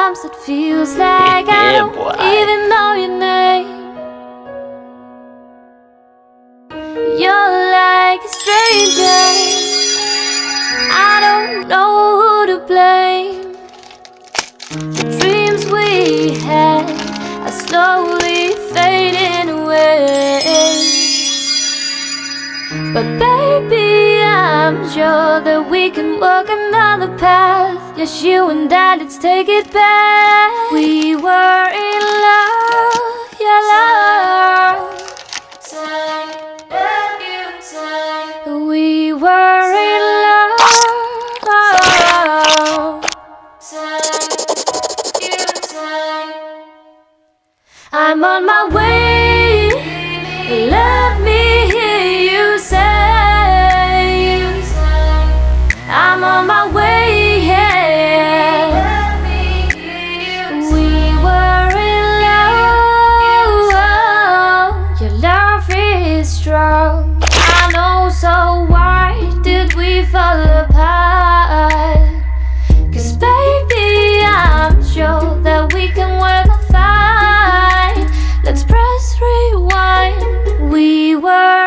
Sometimes it feels like I Yeah, don't boy. even know your name. You're like a stranger, I don't know who to blame. The dreams we had are slowly fading away. But baby, I'm sure that we can walk another path. Yes, you and I, let's take it back. We were in love, yeah, love. We were in love. I'm on my way. Let me hear you say, I'm on my way, yeah. We were in love. Your love is strong. I know, so why did we fall apart? 'Cause baby, I'm sure that we can work a fight. Let's press rewind. We were